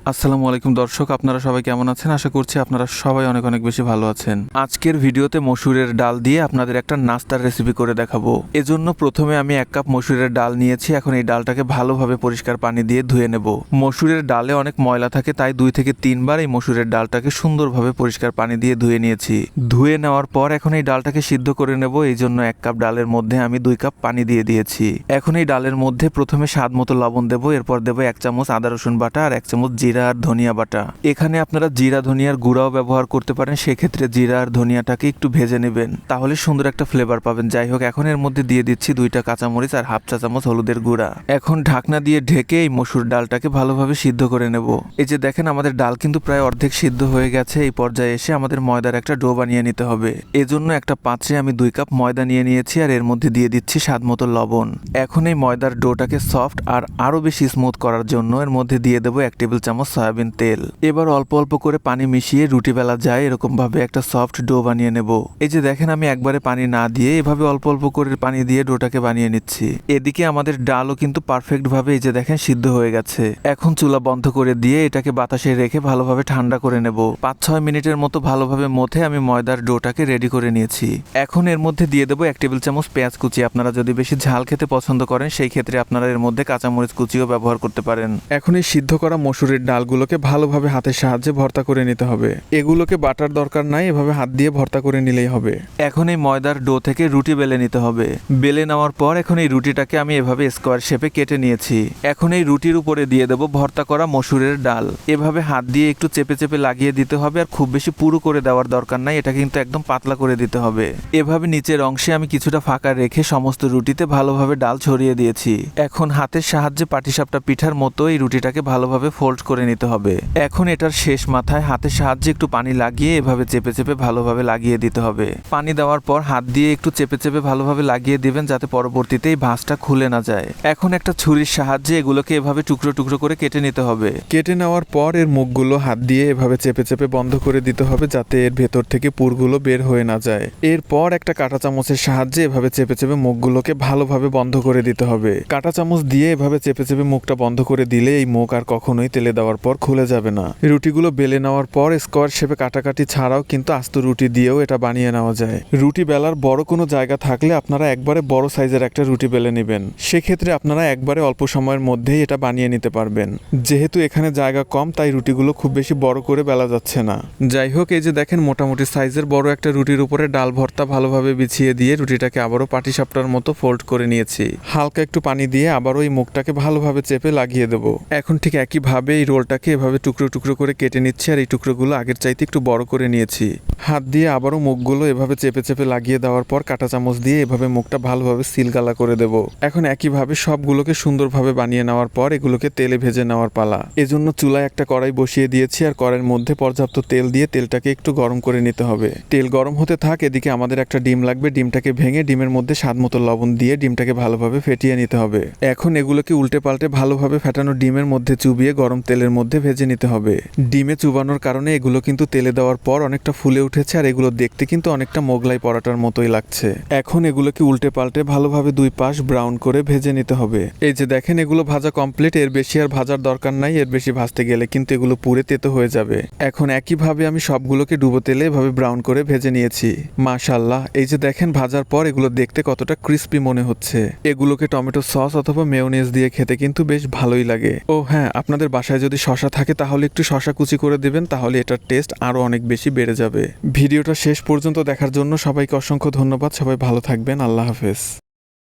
আসসালামু আলাইকুম দর্শক, আপনারা সবাই কেমন আছেন? আশা করছি আপনারা সবাই অনেক অনেক বেশি ভালো আছেন। আজকের ভিডিওতে মসুরের ডাল দিয়ে আপনাদের একটা নাস্তার রেসিপি করে দেখাবো। এজন্য প্রথমে আমি 1 কাপ মসুরের ডাল নিয়েছি। এখন এই ডালটাকে ভালোভাবে পরিষ্কার পানি দিয়ে ধুয়ে নেব। মসুরের ডালে অনেক ময়লা থাকে, তাই 2 থেকে 3 বার এই মসুরের ডালটাকে সুন্দরভাবে পরিষ্কার পানি দিয়ে ধুয়ে নিয়েছি। ধুয়ে নেওয়ার পর এখন এই ডালটাকে সিদ্ধ করে নেব। এই জন্য 1 কাপ ডালের মধ্যে আমি 2 কাপ পানি দিয়ে দিয়েছি। এখন এই ডালের মধ্যে প্রথমে স্বাদ মতো লবণ দেবো, এরপর দেবো 1 চামচ আদা রসুন বাটা আর 1 চামচ জিরা আর ধনিয়া বাটা। এখানে আপনারা জিরা ধনিয়ার গুঁড়াও ব্যবহার করতে পারেন, সেক্ষেত্রে জিরা আর ধনিয়াটাকে একটু ভেজে নেবেন, তাহলে সুন্দর একটা ফ্লেভার পাবেন। যাই হোক, এখন এর মধ্যে দিয়ে দিচ্ছি 2টা কাঁচামরিচ আর 1/2 চা চামচ হলুদের গুঁড়া। এখন ঢাকনা দিয়ে ঢেকে এই মসুর ডালটাকে ভালোভাবে সিদ্ধ করে নেব। এই যে দেখেন, আমাদের ডাল কিন্তু প্রায় অর্ধেক সিদ্ধ হয়ে গেছে। এই পর্যায়ে এসে আমাদের ময়দার একটা ডো বানিয়ে নিতে হবে। এজন্য একটা পাত্রে আমি 2 কাপ ময়দা নিয়ে নিয়েছি আর এর মধ্যে দিয়ে দিচ্ছি স্বাদ মতো লবণ। এখন এই ময়দার ডোটাকে সফট আর আরো বেশি স্মুথ করার জন্য এর মধ্যে দিয়ে দেবো 1 টেবিল চামচ সয়াবিন তেল। এবার অল্প অল্প করে পানি মিশিয়ে রুটি বেলা যায় এরকম ভাবে একটা সফট ডো বানিয়ে নেব। এই যে দেখেন, আমি একবারে পানি না দিয়ে এভাবে অল্প অল্প করে পানি দিয়ে ডোটাকে বানিয়ে নিচ্ছি। এদিকে আমাদের ডালও কিন্তু পারফেক্ট ভাবে এই যে দেখেন সিদ্ধ হয়ে গেছে। এখন চুলা বন্ধ করে দিয়ে এটাকে বাতাসে রেখে ভালোভাবে ঠান্ডা করে নেব। 5-6 মিনিটের মতো ভালোভাবে মথে আমি ময়দার ডোটাকে রেডি করে নিয়েছি। এখন এর মধ্যে দিয়ে দেবো 1 টেবিল চামচ পেঁয়াজ কুচি। আপনারা যদি বেশি ঝাল খেতে পছন্দ করেন সেই ক্ষেত্রে আপনারা এর মধ্যে কাঁচামরিচ কুচিও ব্যবহার করতে পারেন। এখন এই সিদ্ধ করা মসুরের ডালগুলোকে ভালোভাবে হাতের সাহায্যে ভর্তা করে নিতে হবে। এগুলোকে বাটার দরকার নাই, এভাবে হাত দিয়ে ভর্তা করে নিলেই হবে। এখন এই ময়দার ডো থেকে রুটি বেলে নিতে হবে। বেলে নেওয়ার পর এখন এই রুটিটাকে আমি এভাবে স্কোয়ার শেপে কেটে নিয়েছি। এখন এই রুটির উপরে দিয়ে দেবো ভর্তা করা মসুরের ডাল। এভাবে হাত দিয়ে একটু চেপে চেপে লাগিয়ে দিতে হবে, আর খুব বেশি পুরু করে দেওয়ার দরকার নাই, এটা কিন্তু একদম পাতলা করে দিতে হবে। এভাবে নিচের অংশে আমি কিছুটা ফাঁকা রেখে সমস্ত রুটিতে ভালোভাবে ডাল ছড়িয়ে দিয়েছি। এখন হাতের সাহায্যে পাটিসাপটা পিঠার মতো এই রুটিটাকে ভালোভাবে ফোল্ড করে নিতে হবে। এখন এটার শেষ মাথায় হাতের সাহায্যে একটু পানি লাগিয়ে এভাবে চেপে চেপে ভালোভাবে লাগিয়ে দিতে হবে। পানি দেওয়ার পর হাত দিয়ে একটু চেপে চেপে ভালোভাবে লাগিয়ে দিবেন, যাতে পরবর্তীতে এই ভাঁজটা খুলে না যায়। এখন একটা ছুরির সাহায্যে এগুলোকে এভাবে টুকরো টুকরো করে কেটে নিতে হবে। কেটে নেওয়ার পর এর মুখগুলো হাত দিয়ে এভাবে চেপে চেপে বন্ধ করে দিতে হবে, যাতে এর ভেতর থেকে পুরগুলো বের হয়ে না যায়। এরপর একটা কাঁটা চামচের সাহায্যে এভাবে চেপে চেপে মুখগুলোকে ভালোভাবে বন্ধ করে দিতে হবে। কাঁটা চামচ দিয়ে এভাবে চেপে চেপে মুখটা বন্ধ করে দিলে এই মুখ আর কখনোই তেলে দেওয়ার পর খুলে যাবে না। রুটিগুলো বেলে নেওয়ার পর স্কোয়ার শেপে কাটাকাটি ছাড়াও কিন্তু আস্ত রুটি দিয়েও এটা বানিয়ে নেওয়া যায়। রুটি বেলার বড় কোনো জায়গা থাকলে আপনারা একবারে বড় সাইজের একটা রুটি বেলে নেবেন। সেক্ষেত্রে আপনারা একবারে অল্প সময়ের মধ্যেই এটা বানিয়ে নিতে পারবেন। যেহেতু এখানে জায়গা কম, তাই রুটিগুলো খুব বেশি বড় করে বেলা যাচ্ছে না। যাই হোক, এই যে দেখেন, মোটামুটি সাইজের বড় একটা রুটির উপরে ডাল ভর্তা ভালোভাবে বিছিয়ে দিয়ে রুটিটাকে আবারও পাটিসাপটার মতো ফোল্ড করে নিয়েছি। হালকা একটু পানি দিয়ে আবারও এই মুখটাকে ভালোভাবে চেপে লাগিয়ে দেবো। এখন ঠিক একইভাবে এই রোলটাকে এভাবে টুকরো টুকরো করে কেটে নিচ্ছি, আর এই টুকরোগুলো আগের চাইতে একটু বড় করে নিয়েছি। হাত দিয়ে আবারও মুখগুলো এভাবে চেপে চেপে লাগিয়ে দেওয়ার পর কাঁটা চামচ দিয়ে এভাবে মুখটা ভালোভাবে সিলগালা করে দেব। এখন একইভাবে সবগুলোকে সুন্দরভাবে বানিয়ে নেওয়ার পর এগুলোকে তেলে ভেজে নেওয়ার পালা। এজন্য চুলায় একটা কড়াই বসিয়ে দিয়েছি, আর কড়াইয়ের মধ্যে পর্যাপ্ত তেল দিয়ে তেলটাকে একটু গরম করে নিতে হবে। তেল গরম হতে থাক, এদিকে আমাদের একটা ডিম লাগবে। ডিমটাকে ভেঙে ডিমের মধ্যে স্বাদ মতো লবণ দিয়ে ডিমটাকে ভালোভাবে ফেটিয়ে নিতে হবে। এখন এগুলোকে উল্টে পাল্টে ভালোভাবে ফেটানো ডিমের মধ্যে চুবিয়ে গরম তেলের মধ্যে ভেজে নিতে হবে। ডিমে চুবানোর কারণে এগুলো কিন্তু তেলে দেওয়ার পর অনেকটা ফুলে উঠেছে, আর এগুলো দেখতে কিন্তু অনেকটা মোগলাই পরাটার মতোই লাগছে। এখন এগুলোকে উল্টে পাল্টে ভালোভাবে 2 পাশ ব্রাউন করে ভেজে নিতে হবে। এই যে দেখেন, এগুলো ভাজা কমপ্লিট। এর বেশি আর ভাজার দরকার নাই, এর বেশি ভাজতে গেলে কিন্তু এগুলো পুড়ে তেতো হয়ে যাবে। এখন একইভাবে আমি সবগুলোকে ডুবো তেলে এভাবে ব্রাউন করে ভেজে নিয়েছি। মাশাআল্লাহ, এই যে দেখেন, ভাজার পর এগুলো দেখতে কতটা ক্রিস্পি মনে হচ্ছে। এগুলোকে টমেটো সস অথবা মেয়োনেজ দিয়ে খেতে কিন্তু বেশ ভালোই লাগে। ও হ্যাঁ, আপনাদের বাসায় যদি শসা থাকে তাহলে একটু শসা কুচি করে দিবেন, তাহলে এটার টেস্ট আরো অনেক বেশি বেড়ে যাবে। ভিডিওটা শেষ পর্যন্ত দেখার জন্য সবাইকে অসংখ্য ধন্যবাদ। সবাই ভালো থাকবেন। আল্লাহ হাফেজ।